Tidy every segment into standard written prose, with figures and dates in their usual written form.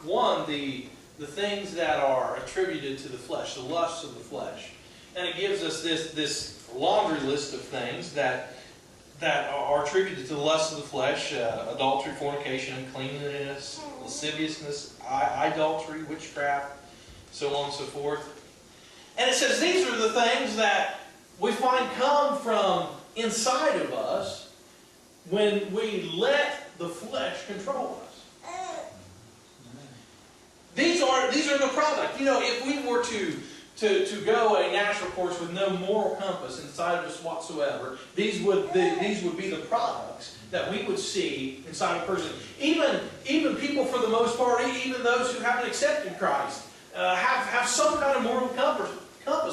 one, the things that are attributed to the flesh, the lusts of the flesh. And it gives us this laundry list of things that are attributed to the lusts of the flesh: adultery, fornication, uncleanness, lasciviousness, idolatry, witchcraft, so on and so forth. And it says these are the things that we find come from inside of us when we let the flesh control us. These are the product. You know, if we were to go a natural course with no moral compass inside of us whatsoever, these would be the products that we would see inside a person. Even people, for the most part, even those who haven't accepted Christ, have some kind of moral compass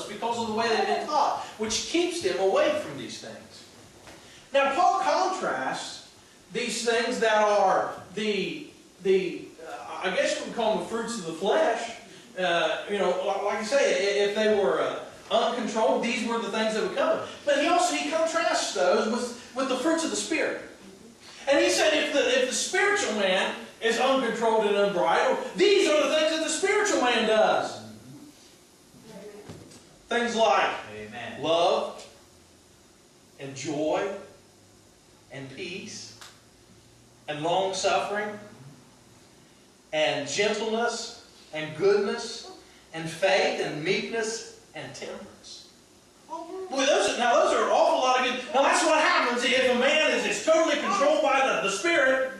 because of the way they've been taught, which keeps them away from these things. Now, Paul contrasts these things that are I guess we would call them the fruits of the flesh. Like I say, if they were uncontrolled, these were the things that would come. But he contrasts those with the fruits of the Spirit. And he said if the spiritual man is uncontrolled and unbridled, these are the things that the spiritual man does. Things like love and joy and peace and long-suffering and gentleness and goodness and faith and meekness and temperance. Boy, those are an awful lot of good. Now that's what happens if a man is totally controlled by the Spirit,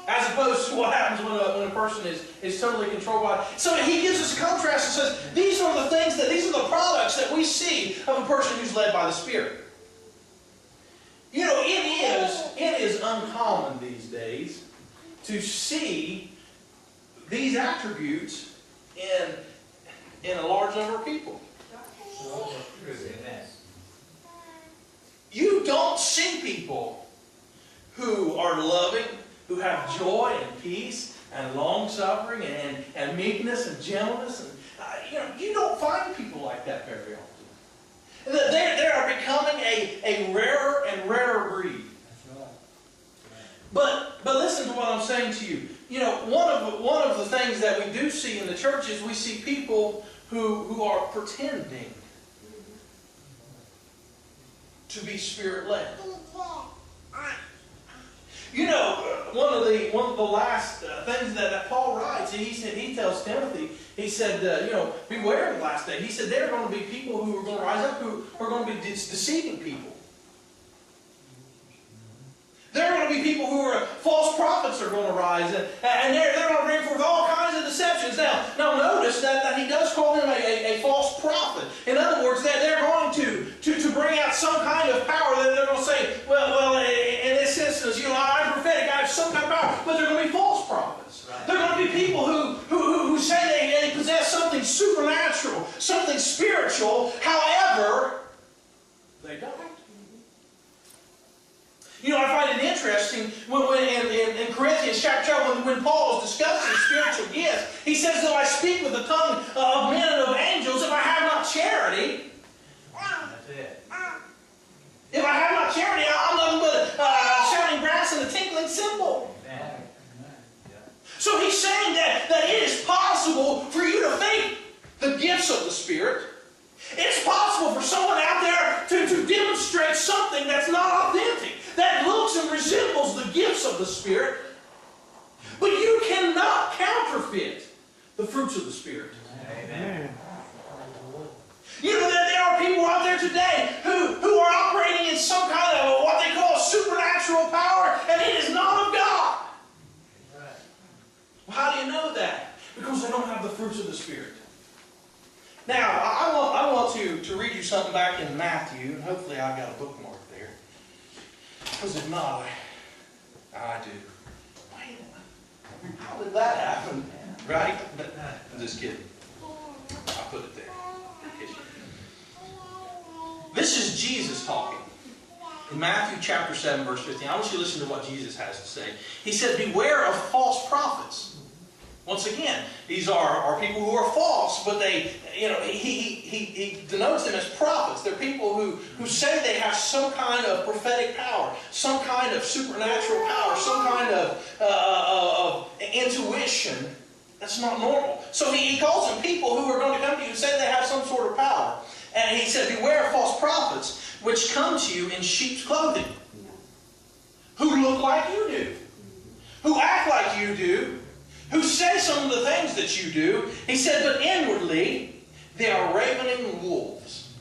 as opposed to what happens when a person is totally controlled by it. So he gives us a contrast and says, these are the products that we see of a person who's led by the Spirit. You know, it is uncommon these days to see these attributes in a large number of people. You don't see people who are loving, who have joy and peace and long-suffering and meekness and gentleness. And you don't find people like that very often. They are becoming a rarer and rarer breed. But listen to what I'm saying to you. You know, one of the things that we do see in the church is we see people who are pretending to be Spirit-led. You know, one of the last things that Paul writes, he tells Timothy, he said, beware of the last day. He said there are going to be people who are going to rise up who are going to be deceiving people. There are going to be people who are false prophets are going to rise, and they're going to bring forth all kinds of deceptions. Now notice that he does call them a false prophet. In other words, that they're going to bring out some kind of power. That they're going to say, well, in this instance, I'm prophetic, I have some kind of power. But they're going to be false prophets. Right. They're going to be people who say they possess something supernatural, something spiritual. However, they don't. You know, I find it interesting when in Corinthians chapter 12, when Paul is discussing spiritual gifts, he says, though I speak with the tongue of men and of angels, if I have not charity, that's it. If I have not charity, I'm nothing but sounding brass and a tinkling cymbal. So he's saying that it is possible for you to fake the gifts of the Spirit. It's possible for someone out there to demonstrate something that's not authentic, that looks and resembles the gifts of the Spirit. But you cannot counterfeit the fruits of the Spirit. Amen. You know, there are people out there today who are operating in some kind of what they call supernatural power, and it is not of God. Well, how do you know that? Because they don't have the fruits of the Spirit. Now, I want to read you something back in Matthew, and hopefully I've got a bookmark there. Because if not, I do. Wait a minute. How did that happen? Right? I'm just kidding. I'll put it there. This is Jesus talking. In Matthew chapter 7, verse 15. I want you to listen to what Jesus has to say. He said, beware of false prophets. Once once again, these are people who are false, but they, he denotes them as prophets. They're people who say they have some kind of prophetic power, some kind of supernatural power, some kind of intuition that's not normal. So he calls them people who are going to come to you and say they have some sort of power. And he said, beware of false prophets, which come to you in sheep's clothing, who look like you do, who act like you do, who say some of the things that you do. He said, but inwardly they are ravening wolves.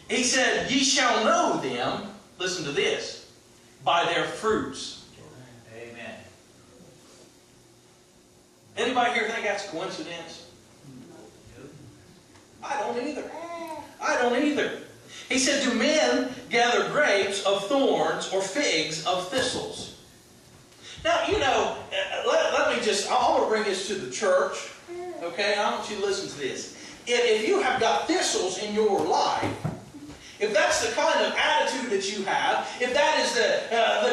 He said, ye shall know them, listen to this, by their fruits. Amen. Anybody here think that's a coincidence? I don't either. I don't either. He said, do men gather grapes of thorns or figs of thistles? Now, let me just, I'm going to bring this to the church. Okay, I want you to listen to this. If you have got thistles in your life, if that's the kind of attitude that you have, if that is the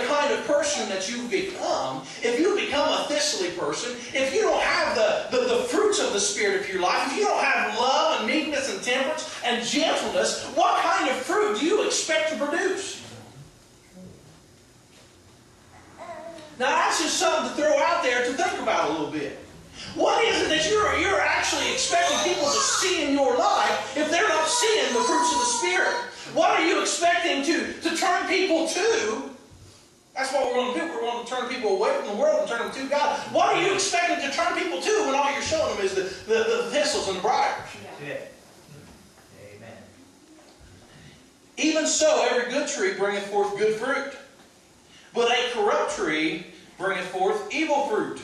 kind of person that you've become, if you become a thistly person, if you don't have the fruits of the Spirit of your life, if you don't have love and meekness and temperance and gentleness, what kind of fruit do you expect to produce? Now that's just something to throw out there to think about a little bit. What is it that you're actually expecting people to see in your life if they're not seeing the fruits of the Spirit? What are you expecting to turn people to? That's what we're going to do. We're going to turn people away from the world and turn them to God. What are you expecting to turn people to when all you're showing them is the thistles and the briars? Yeah. Amen. Even so, every good tree bringeth forth good fruit, but a corrupt tree bringeth forth evil fruit.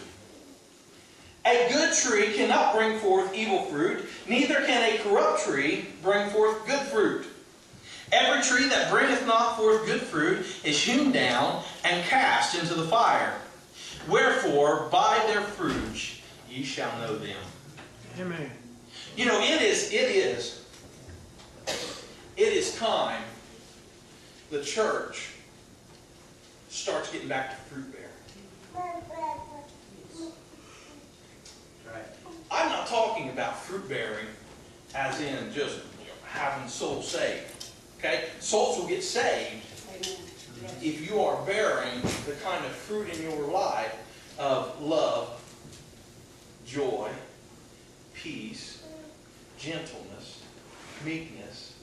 A good tree cannot bring forth evil fruit, neither can a corrupt tree bring forth good fruit. Every tree that bringeth not forth good fruit is hewn down and cast into the fire. Wherefore, by their fruits ye shall know them. Amen. It is time the church starts getting back to fruit bearing. Right. I'm not talking about fruit bearing as in just having souls saved. Okay? Souls will get saved if you are bearing the kind of fruit in your life of love, joy, peace, gentleness, meekness.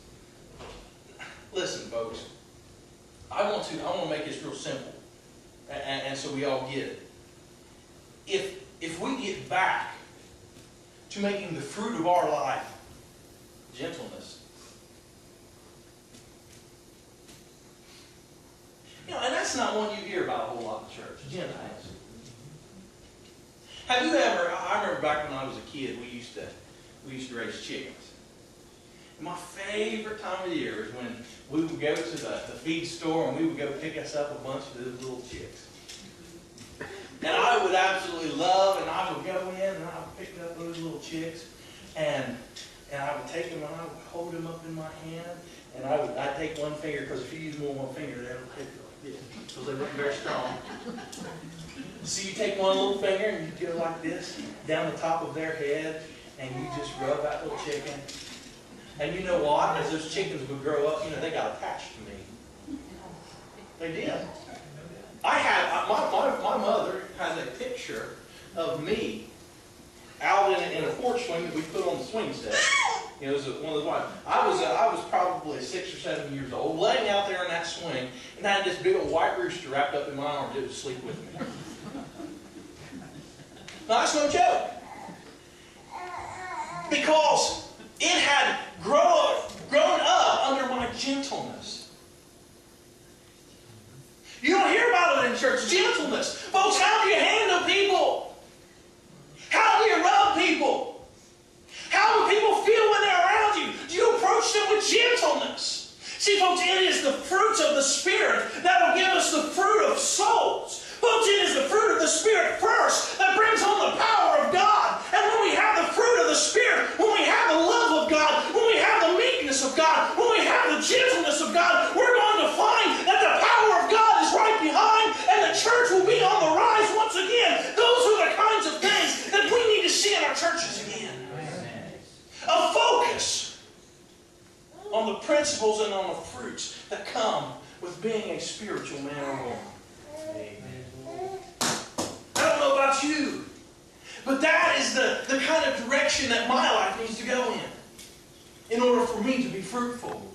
Listen, folks. I want to make this real simple, and so we all get it. If we get back to making the fruit of our life gentleness, and that's not one you hear about a whole lot in church, gentleness. Have you ever? I remember back when I was a kid, we used to raise chickens. My favorite time of the year is when we would go to the feed store and we would go pick us up a bunch of those little chicks. And I would absolutely love, and I would go in and I would pick up those little chicks, and I would take them and I would hold them up in my hand, and I'd take one finger, because if you use more than one finger, they'll take it like this, because they weren't very strong. So you take one little finger and you go like this down the top of their head, and you just rub that little chicken. And you know what? As those chickens would grow up, they got attached to me. They did. My mother has a picture of me out in a porch swing that we put on the swing set. It was one of those ones. I was probably 6 or 7 years old, laying out there in that swing, and I had this big old white rooster wrapped up in my arms. It would sleep with me. Now, that's no joke. Because it had grown up under my gentleness. You don't hear about it in church. Gentleness. Folks, how do you handle people? How do you rub people? How do people feel when they're around you? Do you approach them with gentleness? See, folks, it is the fruits of the Spirit that will give us the fruit of souls. Folks, it is the fruit of the Spirit first that brings on the power of God. And when we have the fruit of the Spirit, when we have the love of God, when we have the meekness of God, when we have the gentleness of God, we're going to find that the power of God is right behind, and the church will be on the rise once again. principles and on the fruits that come with being a spiritual man or woman. Amen. I don't know about you, but that is the kind of direction that my life needs to go in order for me to be fruitful.